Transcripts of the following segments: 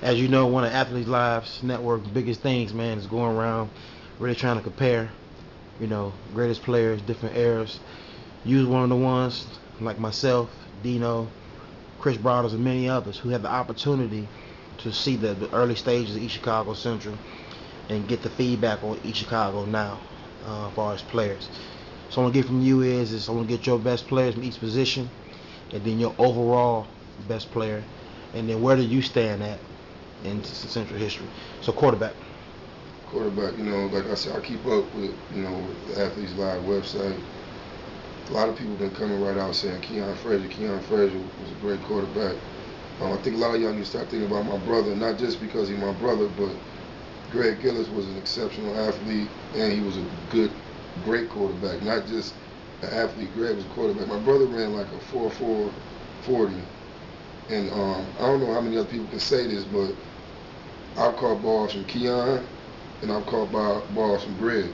As you know, one of Athletes Live's network's biggest things, man, is going around really trying to compare, greatest players, different eras. Use one of the ones like myself, Dino, Chris Brothers, and many others who had the opportunity to see the early stages of East Chicago Central and get the feedback on East Chicago now, as far as players. So I want to get from you is I want to get your best players in each position, and then your overall best player, and then where do you stand at in Central history? So quarterback. Quarterback, like I said, I keep up with, the Athletes Live website. A lot of people been coming right out saying Keon Frazier. Keon Frazier was a great quarterback. I think a lot of y'all need to start thinking about my brother, not just because he's my brother, but Greg Gillis was an exceptional athlete, and he was a great quarterback, not just an athlete. Greg was a quarterback. My brother ran like a 4.4 40, and I don't know how many other people can say this, but I've caught balls from Keon, and I've caught balls from Greg.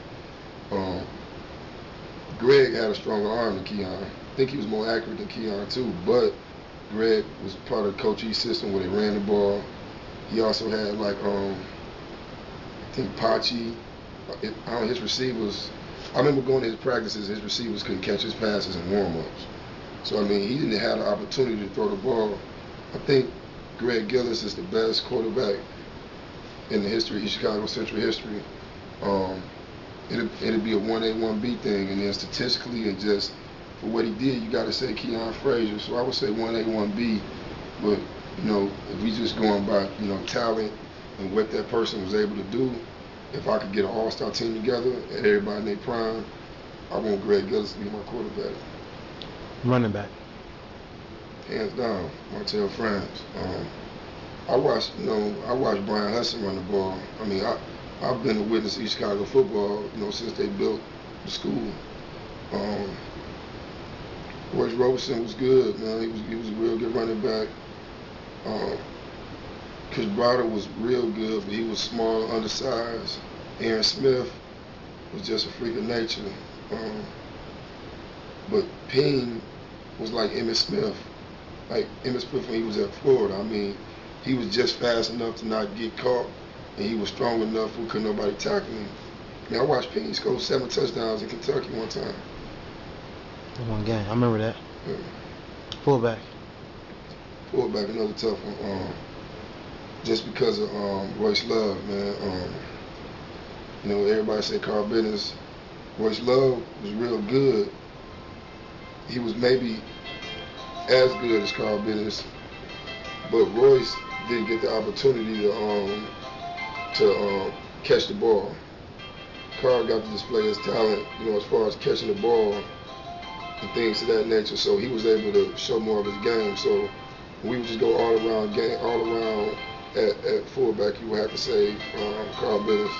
Greg had a stronger arm than Keon. I think he was more accurate than Keon too, but Greg was part of the Coach E system where they ran the ball. He also had I think Pachi. His receivers. I remember going to his practices. His receivers couldn't catch his passes in warm-ups. So he didn't have the opportunity to throw the ball. I think Greg Gillis is the best quarterback in the history of East Chicago Central history. It'd be a 1A, 1B thing, and then statistically and just for what he did, you got to say Keon Frazier. So I would say 1A, 1B. But if we just going by talent and what that person was able to do, if I could get an all-star team together and everybody in their prime, I want Greg Gillis to be my quarterback. Running back. Hands down, Martell France. I watched Brian Hudson run the ball. I've been a witness to East Chicago football, since they built the school. Royce Roberson was good, man. He was a real good running back. Chris Browder was real good, but he was small, undersized. Aaron Smith was just a freak of nature. But Payne was like Emmitt Smith. Like Emmitt Smith when he was at Florida. He was just fast enough to not get caught, and he was strong enough where couldn't nobody tackle him. I watched Payne score 7 touchdowns in Kentucky one time. In one game. I remember that. Yeah. Fullback. Fullback, another tough one. Just because of Royce Love, man. Everybody say Carl Bennett. Royce Love was real good. He was maybe as good as Carl Bennett, but Royce didn't get the opportunity to catch the ball. Carl got to display his talent, as far as catching the ball and things of that nature. So he was able to show more of his game. So we would just go all around at fullback. You would have to say Carl Bennett.